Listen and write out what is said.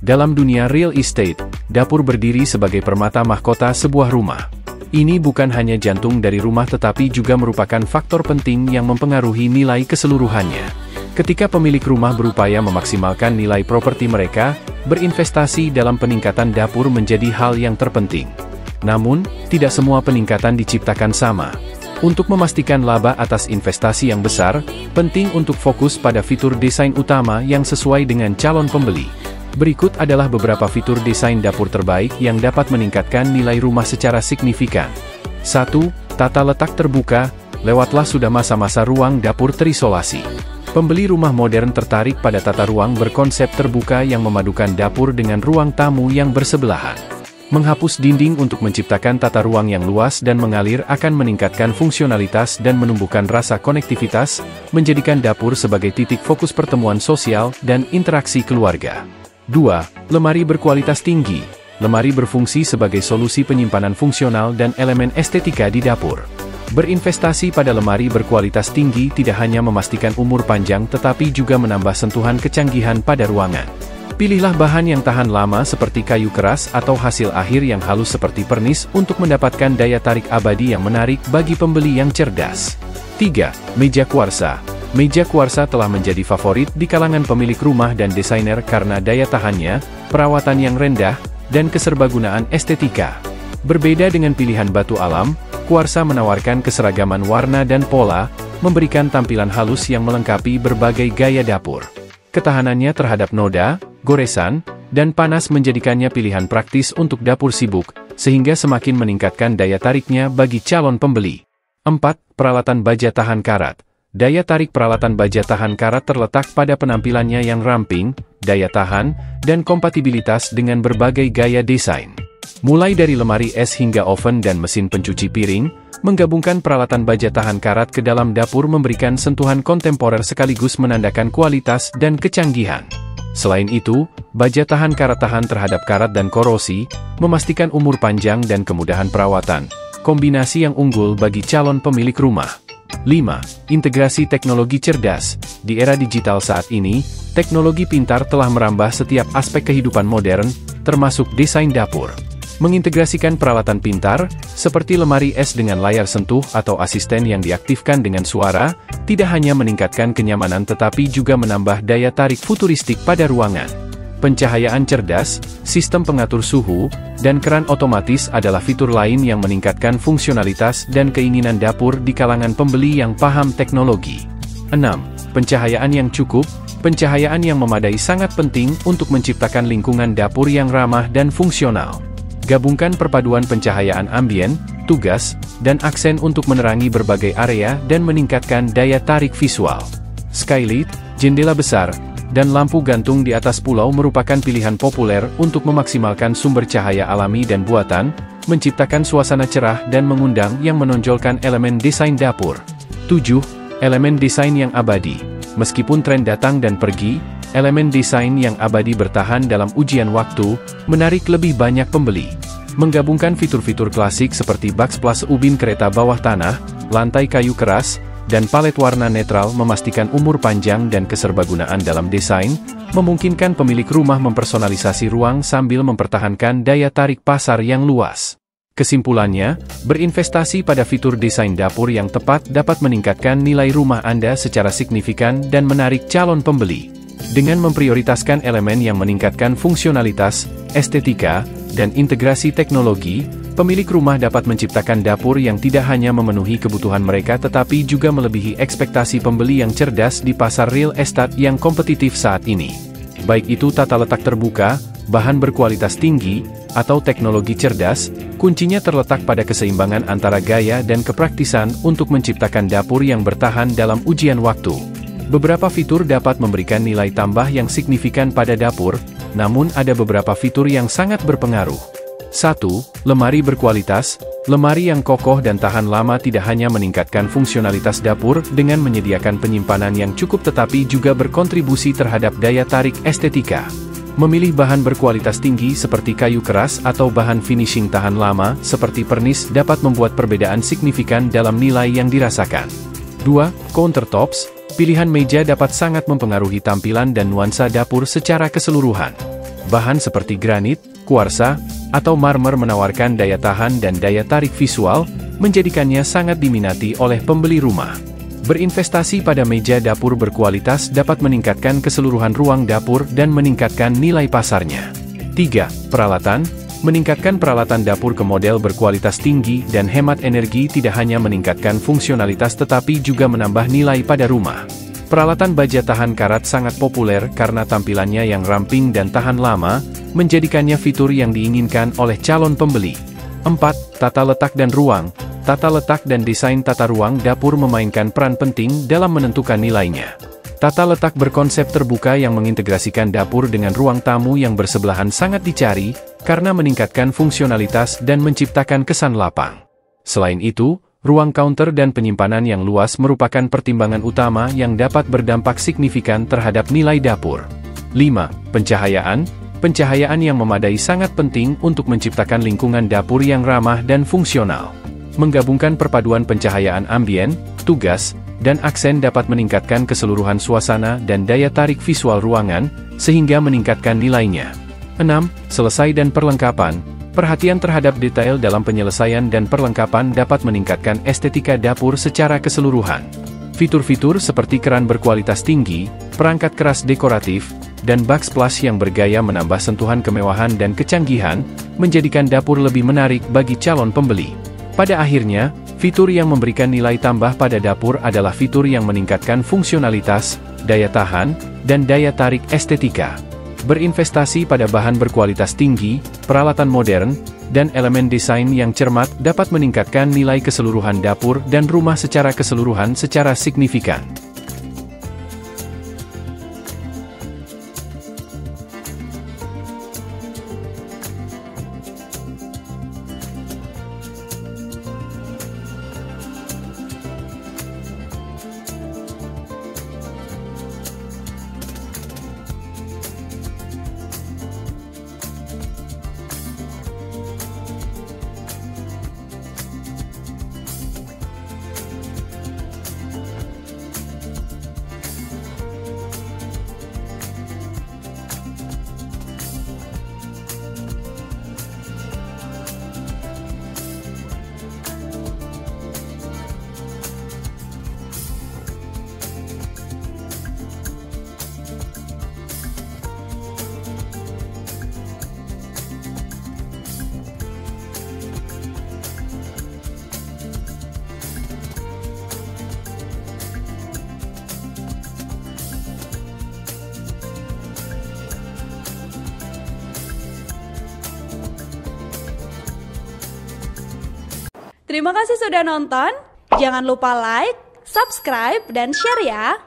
Dalam dunia real estate, dapur berdiri sebagai permata mahkota sebuah rumah. Ini bukan hanya jantung dari rumah tetapi juga merupakan faktor penting yang mempengaruhi nilai keseluruhannya. Ketika pemilik rumah berupaya memaksimalkan nilai properti mereka, berinvestasi dalam peningkatan dapur menjadi hal yang terpenting. Namun, tidak semua peningkatan diciptakan sama. Untuk memastikan laba atas investasi yang besar, penting untuk fokus pada fitur desain utama yang sesuai dengan calon pembeli. Berikut adalah beberapa fitur desain dapur terbaik yang dapat meningkatkan nilai rumah secara signifikan. 1. Tata letak terbuka. Lewatlah sudah masa-masa ruang dapur terisolasi. Pembeli rumah modern tertarik pada tata ruang berkonsep terbuka yang memadukan dapur dengan ruang tamu yang bersebelahan. Menghapus dinding untuk menciptakan tata ruang yang luas dan mengalir akan meningkatkan fungsionalitas dan menumbuhkan rasa konektivitas, menjadikan dapur sebagai titik fokus pertemuan sosial dan interaksi keluarga. 2. Lemari berkualitas tinggi. Lemari berfungsi sebagai solusi penyimpanan fungsional dan elemen estetika di dapur. Berinvestasi pada lemari berkualitas tinggi tidak hanya memastikan umur panjang tetapi juga menambah sentuhan kecanggihan pada ruangan. Pilihlah bahan yang tahan lama seperti kayu keras atau hasil akhir yang halus seperti pernis untuk mendapatkan daya tarik abadi yang menarik bagi pembeli yang cerdas. 3. Meja kuarsa. Meja kuarsa telah menjadi favorit di kalangan pemilik rumah dan desainer karena daya tahannya, perawatan yang rendah, dan keserbagunaan estetika. Berbeda dengan pilihan batu alam, kuarsa menawarkan keseragaman warna dan pola, memberikan tampilan halus yang melengkapi berbagai gaya dapur. Ketahanannya terhadap noda, goresan, dan panas menjadikannya pilihan praktis untuk dapur sibuk, sehingga semakin meningkatkan daya tariknya bagi calon pembeli. 4. Peralatan baja tahan karat. Daya tarik peralatan baja tahan karat terletak pada penampilannya yang ramping, daya tahan, dan kompatibilitas dengan berbagai gaya desain. Mulai dari lemari es hingga oven dan mesin pencuci piring, menggabungkan peralatan baja tahan karat ke dalam dapur memberikan sentuhan kontemporer sekaligus menandakan kualitas dan kecanggihan. Selain itu, baja tahan karat tahan terhadap karat dan korosi, memastikan umur panjang dan kemudahan perawatan, kombinasi yang unggul bagi calon pemilik rumah. 5. Integrasi teknologi cerdas. Di era digital saat ini, teknologi pintar telah merambah setiap aspek kehidupan modern, termasuk desain dapur. Mengintegrasikan peralatan pintar, seperti lemari es dengan layar sentuh atau asisten yang diaktifkan dengan suara, tidak hanya meningkatkan kenyamanan tetapi juga menambah daya tarik futuristik pada ruangan. Pencahayaan cerdas, sistem pengatur suhu, dan keran otomatis adalah fitur lain yang meningkatkan fungsionalitas dan keinginan dapur di kalangan pembeli yang paham teknologi. 6. Pencahayaan yang cukup. Pencahayaan yang memadai sangat penting untuk menciptakan lingkungan dapur yang ramah dan fungsional. Gabungkan perpaduan pencahayaan ambien, tugas, dan aksen untuk menerangi berbagai area dan meningkatkan daya tarik visual. Skylight, jendela besar, dan lampu gantung di atas pulau merupakan pilihan populer untuk memaksimalkan sumber cahaya alami dan buatan, menciptakan suasana cerah dan mengundang yang menonjolkan elemen desain dapur. 7. Elemen desain yang abadi. Meskipun tren datang dan pergi, elemen desain yang abadi bertahan dalam ujian waktu, menarik lebih banyak pembeli. Menggabungkan fitur-fitur klasik seperti backsplash ubin kereta bawah tanah, lantai kayu keras, dan palet warna netral memastikan umur panjang dan keserbagunaan dalam desain, memungkinkan pemilik rumah mempersonalisasi ruang sambil mempertahankan daya tarik pasar yang luas. Kesimpulannya, berinvestasi pada fitur desain dapur yang tepat dapat meningkatkan nilai rumah Anda secara signifikan dan menarik calon pembeli. Dengan memprioritaskan elemen yang meningkatkan fungsionalitas, estetika, dan integrasi teknologi, pemilik rumah dapat menciptakan dapur yang tidak hanya memenuhi kebutuhan mereka tetapi juga melebihi ekspektasi pembeli yang cerdas di pasar real estate yang kompetitif saat ini. Baik itu tata letak terbuka, bahan berkualitas tinggi, atau teknologi cerdas, kuncinya terletak pada keseimbangan antara gaya dan kepraktisan untuk menciptakan dapur yang bertahan dalam ujian waktu. Beberapa fitur dapat memberikan nilai tambah yang signifikan pada dapur, namun ada beberapa fitur yang sangat berpengaruh. 1. Lemari berkualitas. Lemari yang kokoh dan tahan lama tidak hanya meningkatkan fungsionalitas dapur dengan menyediakan penyimpanan yang cukup tetapi juga berkontribusi terhadap daya tarik estetika. Memilih bahan berkualitas tinggi seperti kayu keras atau bahan finishing tahan lama seperti pernis dapat membuat perbedaan signifikan dalam nilai yang dirasakan. 2. Countertops. Pilihan meja dapat sangat mempengaruhi tampilan dan nuansa dapur secara keseluruhan. Bahan seperti granit, kuarsa, atau marmer menawarkan daya tahan dan daya tarik visual, menjadikannya sangat diminati oleh pembeli rumah. Berinvestasi pada meja dapur berkualitas dapat meningkatkan keseluruhan ruang dapur dan meningkatkan nilai pasarnya. 3. Peralatan. Meningkatkan peralatan dapur ke model berkualitas tinggi dan hemat energi tidak hanya meningkatkan fungsionalitas tetapi juga menambah nilai pada rumah. Peralatan baja tahan karat sangat populer karena tampilannya yang ramping dan tahan lama, menjadikannya fitur yang diinginkan oleh calon pembeli. 4. Tata letak dan ruang. Tata letak dan desain tata ruang dapur memainkan peran penting dalam menentukan nilainya. Tata letak berkonsep terbuka yang mengintegrasikan dapur dengan ruang tamu yang bersebelahan sangat dicari, karena meningkatkan fungsionalitas dan menciptakan kesan lapang. Selain itu, ruang counter dan penyimpanan yang luas merupakan pertimbangan utama yang dapat berdampak signifikan terhadap nilai dapur. 5. Pencahayaan. Pencahayaan yang memadai sangat penting untuk menciptakan lingkungan dapur yang ramah dan fungsional. Menggabungkan perpaduan pencahayaan ambien, tugas, dan aksen dapat meningkatkan keseluruhan suasana dan daya tarik visual ruangan, sehingga meningkatkan nilainya. 6. Selesai dan perlengkapan. Perhatian terhadap detail dalam penyelesaian dan perlengkapan dapat meningkatkan estetika dapur secara keseluruhan. Fitur-fitur seperti keran berkualitas tinggi, perangkat keras dekoratif, dan backsplash yang bergaya menambah sentuhan kemewahan dan kecanggihan, menjadikan dapur lebih menarik bagi calon pembeli. Pada akhirnya, fitur yang memberikan nilai tambah pada dapur adalah fitur yang meningkatkan fungsionalitas, daya tahan, dan daya tarik estetika. Berinvestasi pada bahan berkualitas tinggi, peralatan modern, dan elemen desain yang cermat dapat meningkatkan nilai keseluruhan dapur dan rumah secara keseluruhan secara signifikan. Terima kasih sudah nonton. Jangan lupa like, subscribe, dan share ya.